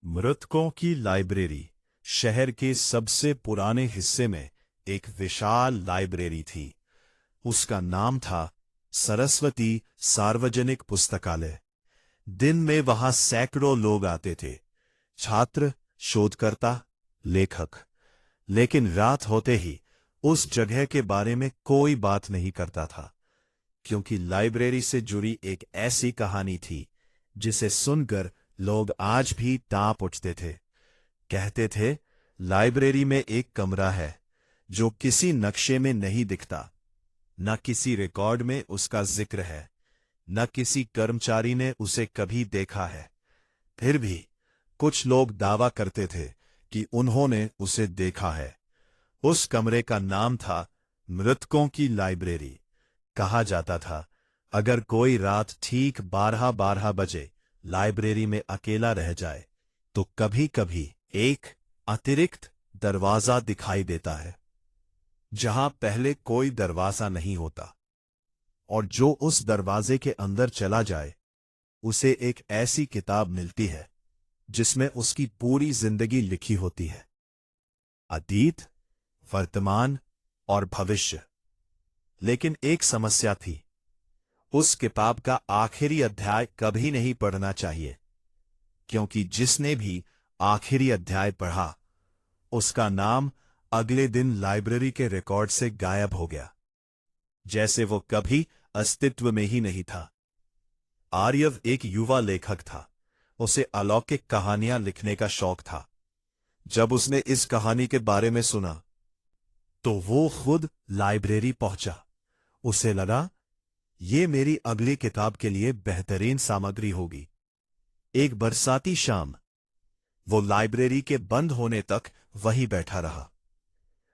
मृतकों की लाइब्रेरी शहर के सबसे पुराने हिस्से में एक विशाल लाइब्रेरी थी। उसका नाम था सरस्वती सार्वजनिक पुस्तकालय। दिन में वहां सैकड़ों लोग आते थे, छात्र, शोधकर्ता, लेखक। लेकिन रात होते ही उस जगह के बारे में कोई बात नहीं करता था, क्योंकि लाइब्रेरी से जुड़ी एक ऐसी कहानी थी जिसे सुनकर लोग आज भी टाँप उठते थे। कहते थे, लाइब्रेरी में एक कमरा है जो किसी नक्शे में नहीं दिखता, न किसी रिकॉर्ड में उसका जिक्र है, न किसी कर्मचारी ने उसे कभी देखा है। फिर भी कुछ लोग दावा करते थे कि उन्होंने उसे देखा है। उस कमरे का नाम था मृतकों की लाइब्रेरी। कहा जाता था, अगर कोई रात ठीक 12 बजे लाइब्रेरी में अकेला रह जाए तो कभी कभी एक अतिरिक्त दरवाजा दिखाई देता है, जहां पहले कोई दरवाजा नहीं होता, और जो उस दरवाजे के अंदर चला जाए उसे एक ऐसी किताब मिलती है जिसमें उसकी पूरी जिंदगी लिखी होती है, अतीत, वर्तमान और भविष्य। लेकिन एक समस्या थी, उस किताब का आखिरी अध्याय कभी नहीं पढ़ना चाहिए, क्योंकि जिसने भी आखिरी अध्याय पढ़ा उसका नाम अगले दिन लाइब्रेरी के रिकॉर्ड से गायब हो गया, जैसे वो कभी अस्तित्व में ही नहीं था। आर्यव एक युवा लेखक था। उसे अलौकिक कहानियां लिखने का शौक था। जब उसने इस कहानी के बारे में सुना तो वो खुद लाइब्रेरी पहुंचा। उसे लगा, ये मेरी अगली किताब के लिए बेहतरीन सामग्री होगी। एक बरसाती शाम वो लाइब्रेरी के बंद होने तक वहीं बैठा रहा।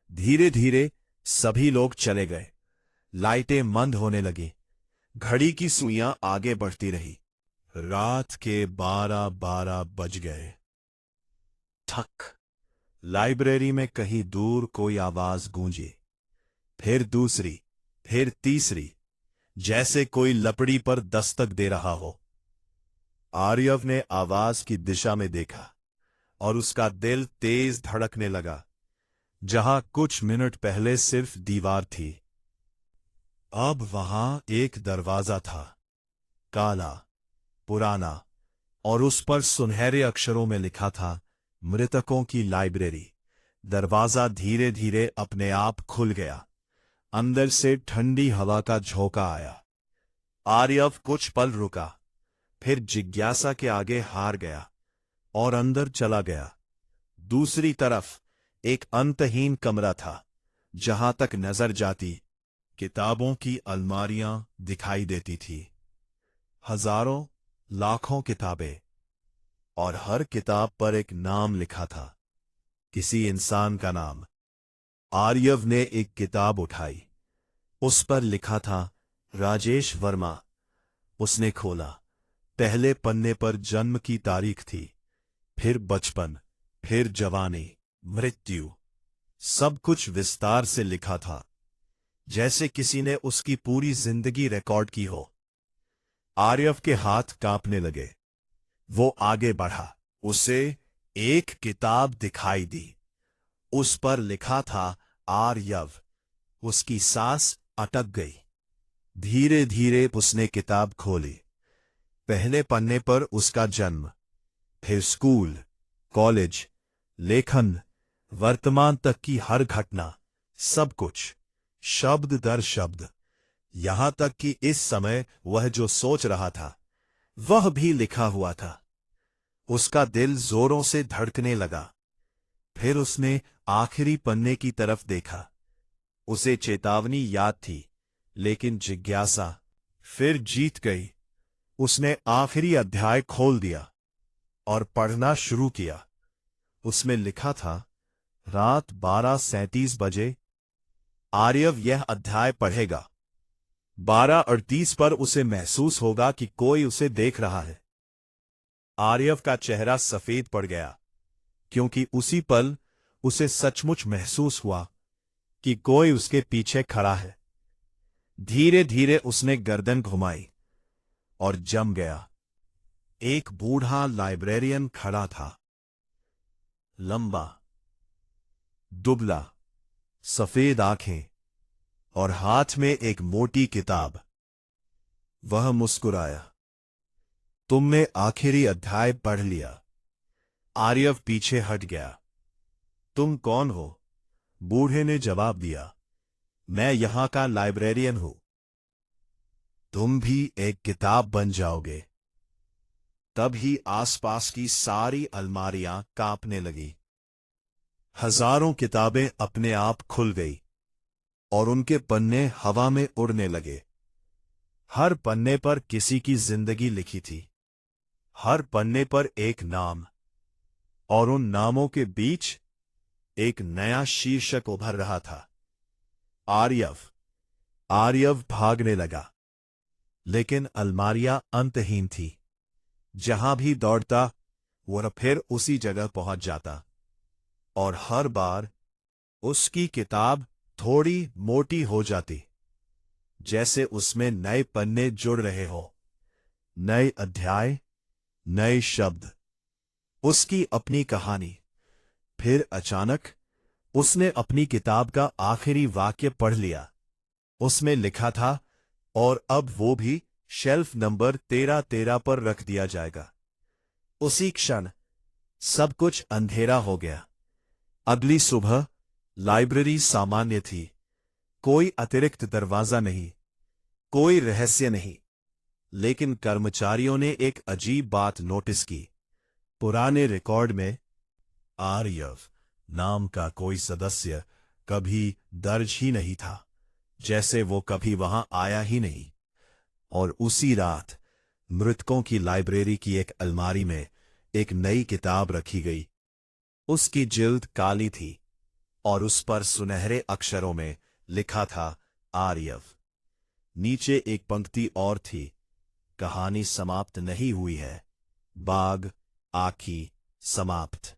धीरे धीरे सभी लोग चले गए, लाइटें मंद होने लगी, घड़ी की सुइयां आगे बढ़ती रही। रात के 12 बज गए। ठक। लाइब्रेरी में कहीं दूर कोई आवाज गूंजी, फिर दूसरी, फिर तीसरी, जैसे कोई लपड़ी पर दस्तक दे रहा हो। आर्यव ने आवाज की दिशा में देखा और उसका दिल तेज धड़कने लगा। जहां कुछ मिनट पहले सिर्फ दीवार थी, अब वहां एक दरवाजा था, काला, पुराना, और उस पर सुनहरे अक्षरों में लिखा था, मृतकों की लाइब्रेरी। दरवाजा धीरे धीरे अपने आप खुल गया। अंदर से ठंडी हवा का झोंका आया। आर्यव कुछ पल रुका, फिर जिज्ञासा के आगे हार गया और अंदर चला गया। दूसरी तरफ एक अंतहीन कमरा था। जहां तक नजर जाती, किताबों की अलमारियां दिखाई देती थी। हजारों, लाखों किताबें, और हर किताब पर एक नाम लिखा था, किसी इंसान का नाम। आर्यव ने एक किताब उठाई। उस पर लिखा था, राजेश वर्मा। उसने खोला। पहले पन्ने पर जन्म की तारीख थी, फिर बचपन, फिर जवानी, मृत्यु। सब कुछ विस्तार से लिखा था, जैसे किसी ने उसकी पूरी जिंदगी रिकॉर्ड की हो। आर्यव के हाथ कांपने लगे। वो आगे बढ़ा। उसे एक किताब दिखाई दी। उस पर लिखा था, आर्यव। उसकी सांस अटक गई। धीरे धीरे उसने किताब खोली। पहले पन्ने पर उसका जन्म, फिर स्कूल, कॉलेज, लेखन, वर्तमान तक की हर घटना, सब कुछ, शब्द दर शब्द। यहां तक कि इस समय वह जो सोच रहा था वह भी लिखा हुआ था। उसका दिल जोरों से धड़कने लगा। फिर उसने आखिरी पन्ने की तरफ देखा। उसे चेतावनी याद थी, लेकिन जिज्ञासा फिर जीत गई। उसने आखिरी अध्याय खोल दिया और पढ़ना शुरू किया। उसमें लिखा था, रात 12:37 बजे। आर्यव यह अध्याय पढ़ेगा। 12:38 पर उसे महसूस होगा कि कोई उसे देख रहा है। आर्यव का चेहरा सफेद पड़ गया, क्योंकि उसी पल उसे सचमुच महसूस हुआ कि कोई उसके पीछे खड़ा है। धीरे धीरे उसने गर्दन घुमाई और जम गया। एक बूढ़ा लाइब्रेरियन खड़ा था। लंबा, दुबला, सफेद आंखें और हाथ में एक मोटी किताब। वह मुस्कुराया। तुमने आखिरी अध्याय पढ़ लिया? आर्यव पीछे हट गया। तुम कौन हो? बूढ़े ने जवाब दिया। मैं यहां का लाइब्रेरियन हूं। तुम भी एक किताब बन जाओगे। तभी आसपास की सारी अलमारियां कांपने लगी। हजारों किताबें अपने आप खुल गई और उनके पन्ने हवा में उड़ने लगे। हर पन्ने पर किसी की जिंदगी लिखी थी। हर पन्ने पर एक नाम, और उन नामों के बीच एक नया शीर्षक उभर रहा था। आर्यव। आर्यव भागने लगा, लेकिन अलमारियां अंतहीन थी। जहां भी दौड़ता वह फिर उसी जगह पहुंच जाता, और हर बार उसकी किताब थोड़ी मोटी हो जाती, जैसे उसमें नए पन्ने जुड़ रहे हो, नए अध्याय, नए शब्द, उसकी अपनी कहानी। फिर अचानक उसने अपनी किताब का आखिरी वाक्य पढ़ लिया। उसमें लिखा था, और अब वो भी शेल्फ नंबर 1313 पर रख दिया जाएगा। उसी क्षण सब कुछ अंधेरा हो गया। अगली सुबह लाइब्रेरी सामान्य थी। कोई अतिरिक्त दरवाजा नहीं, कोई रहस्य नहीं। लेकिन कर्मचारियों ने एक अजीब बात नोटिस की। पुराने रिकॉर्ड में आर्यव नाम का कोई सदस्य कभी दर्ज ही नहीं था, जैसे वो कभी वहां आया ही नहीं। और उसी रात मृतकों की लाइब्रेरी की एक अलमारी में एक नई किताब रखी गई। उसकी जिल्द काली थी और उस पर सुनहरे अक्षरों में लिखा था, आर्यव। नीचे एक पंक्ति और थी, कहानी समाप्त नहीं हुई है, बाग आखी समाप्त।